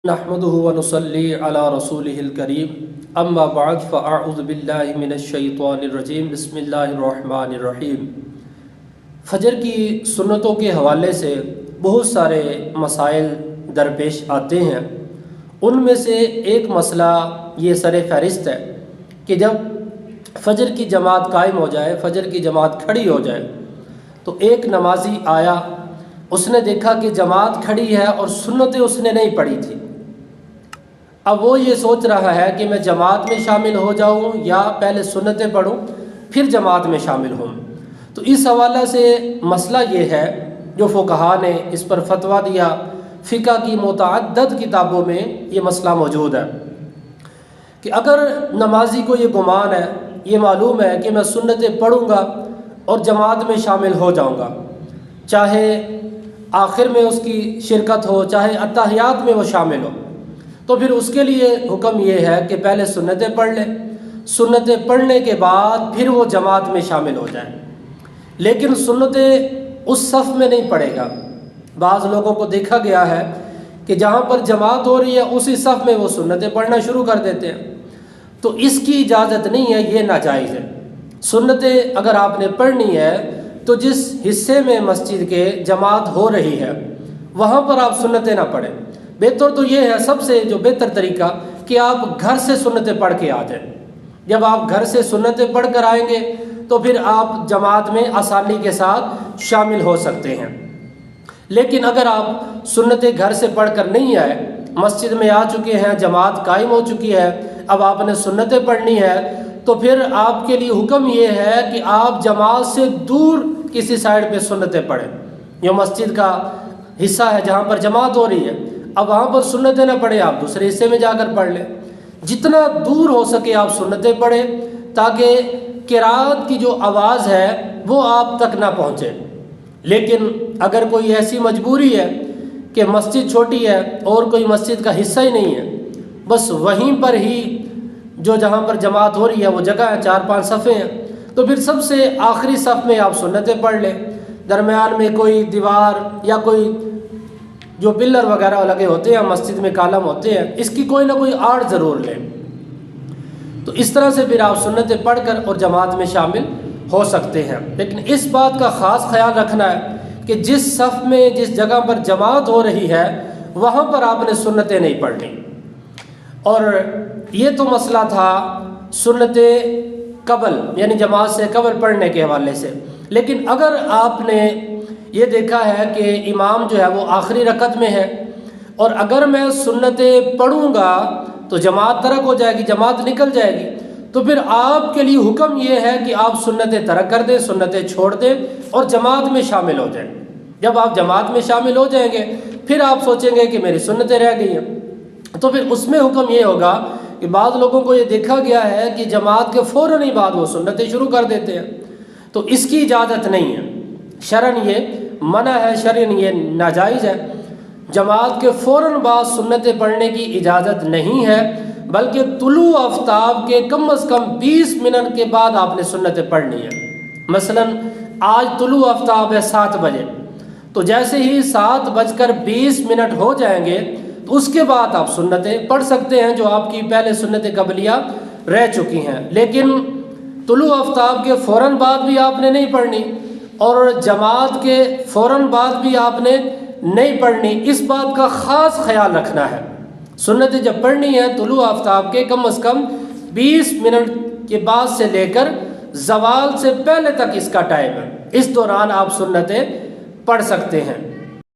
نحمده ونصلي على رسوله الكريم اما بعد فاعوذ باللہ من الشیطان الرجیم بسم اللہ الرحمن الرحیم۔ فجر کی سنتوں کے حوالے سے بہت سارے مسائل درپیش آتے ہیں۔ ان میں سے ایک مسئلہ یہ سر فہرست ہے کہ جب فجر کی جماعت قائم ہو جائے، فجر کی جماعت کھڑی ہو جائے، تو ایک نمازی آیا، اس نے دیکھا کہ جماعت کھڑی ہے اور سنتیں اس نے نہیں پڑھی تھی۔ اب وہ یہ سوچ رہا ہے کہ میں جماعت میں شامل ہو جاؤں یا پہلے سنتیں پڑھوں پھر جماعت میں شامل ہوں۔ تو اس حوالے سے مسئلہ یہ ہے، جو فقہاء نے اس پر فتویٰ دیا، فقہ کی متعدد کتابوں میں یہ مسئلہ موجود ہے کہ اگر نمازی کو یہ گمان ہے، یہ معلوم ہے کہ میں سنتیں پڑھوں گا اور جماعت میں شامل ہو جاؤں گا، چاہے آخر میں اس کی شرکت ہو، چاہے اتحیات میں وہ شامل ہو، تو پھر اس کے لیے حکم یہ ہے کہ پہلے سنتیں پڑھ لے، سنتیں پڑھنے کے بعد پھر وہ جماعت میں شامل ہو جائے۔ لیکن سنتیں اس صف میں نہیں پڑھے گا۔ بعض لوگوں کو دیکھا گیا ہے کہ جہاں پر جماعت ہو رہی ہے اسی صف میں وہ سنتیں پڑھنا شروع کر دیتے ہیں، تو اس کی اجازت نہیں ہے، یہ ناجائز ہے۔ سنتیں اگر آپ نے پڑھنی ہے تو جس حصے میں مسجد کے جماعت ہو رہی ہے وہاں پر آپ سنتیں نہ پڑھیں۔ بہتر تو یہ ہے، سب سے جو بہتر طریقہ کہ آپ گھر سے سنتیں پڑھ کے آ جائیں۔ جب آپ گھر سے سنتیں پڑھ کر آئیں گے تو پھر آپ جماعت میں آسانی کے ساتھ شامل ہو سکتے ہیں۔ لیکن اگر آپ سنتیں گھر سے پڑھ کر نہیں آئے، مسجد میں آ چکے ہیں، جماعت قائم ہو چکی ہے، اب آپ نے سنتیں پڑھنی ہے، تو پھر آپ کے لیے حکم یہ ہے کہ آپ جماعت سے دور کسی سائڈ پہ سنتیں پڑھیں۔ یہ مسجد کا حصہ ہے جہاں پر جماعت ہو رہی ہے، اب وہاں پر سنتیں نہ پڑھیں، آپ دوسرے حصے میں جا کر پڑھ لیں۔ جتنا دور ہو سکے آپ سنتیں پڑھیں تاکہ قرات کی جو آواز ہے وہ آپ تک نہ پہنچے۔ لیکن اگر کوئی ایسی مجبوری ہے کہ مسجد چھوٹی ہے اور کوئی مسجد کا حصہ ہی نہیں ہے، بس وہیں پر ہی جو جہاں پر جماعت ہو رہی ہے وہ جگہ ہے، 4-5 صفیں ہیں، تو پھر سب سے آخری صف میں آپ سنتیں پڑھ لیں۔ درمیان میں کوئی دیوار یا کوئی جو پلر وغیرہ لگے ہوتے ہیں مسجد میں، کالم ہوتے ہیں، اس کی کوئی نہ کوئی آڑ ضرور لیں۔ تو اس طرح سے پھر آپ سنتیں پڑھ کر اور جماعت میں شامل ہو سکتے ہیں۔ لیکن اس بات کا خاص خیال رکھنا ہے کہ جس صف میں، جس جگہ پر جماعت ہو رہی ہے وہاں پر آپ نے سنتیں نہیں پڑھنی۔ اور یہ تو مسئلہ تھا سنتیں قبل، یعنی جماعت سے قبل پڑھنے کے حوالے سے۔ لیکن اگر آپ نے یہ دیکھا ہے کہ امام جو ہے وہ آخری رکعت میں ہے اور اگر میں سنتیں پڑھوں گا تو جماعت ترک ہو جائے گی، جماعت نکل جائے گی، تو پھر آپ کے لیے حکم یہ ہے کہ آپ سنتیں ترک کر دیں، سنتیں چھوڑ دیں اور جماعت میں شامل ہو جائیں۔ جب آپ جماعت میں شامل ہو جائیں گے پھر آپ سوچیں گے کہ میری سنتیں رہ گئی ہیں، تو پھر اس میں حکم یہ ہوگا کہ بعض لوگوں کو یہ دیکھا گیا ہے کہ جماعت کے فوراً ہی بعد وہ سنتیں شروع کر دیتے ہیں، تو اس کی اجازت نہیں ہے۔ شرعاً یہ منع ہے، شرعاً یہ ناجائز ہے۔ جماعت کے فوراً بعد سنتیں پڑھنے کی اجازت نہیں ہے، بلکہ طلوع آفتاب کے کم از کم 20 منٹ کے بعد آپ نے سنتیں پڑھنی ہے۔ مثلا آج طلوع آفتاب ہے 7 بجے، تو جیسے ہی 7:20 ہو جائیں گے تو اس کے بعد آپ سنتیں پڑھ سکتے ہیں جو آپ کی پہلے سنت قبلیہ رہ چکی ہیں۔ لیکن طلوع آفتاب کے فوراً بعد بھی آپ نے نہیں پڑھنی اور جماعت کے فوراً بعد بھی آپ نے نہیں پڑھنی، اس بات کا خاص خیال رکھنا ہے۔ سنتیں جب پڑھنی ہے طلوع آفتاب کے کم از کم 20 منٹ کے بعد سے لے کر زوال سے پہلے تک اس کا ٹائم ہے، اس دوران آپ سنتیں پڑھ سکتے ہیں۔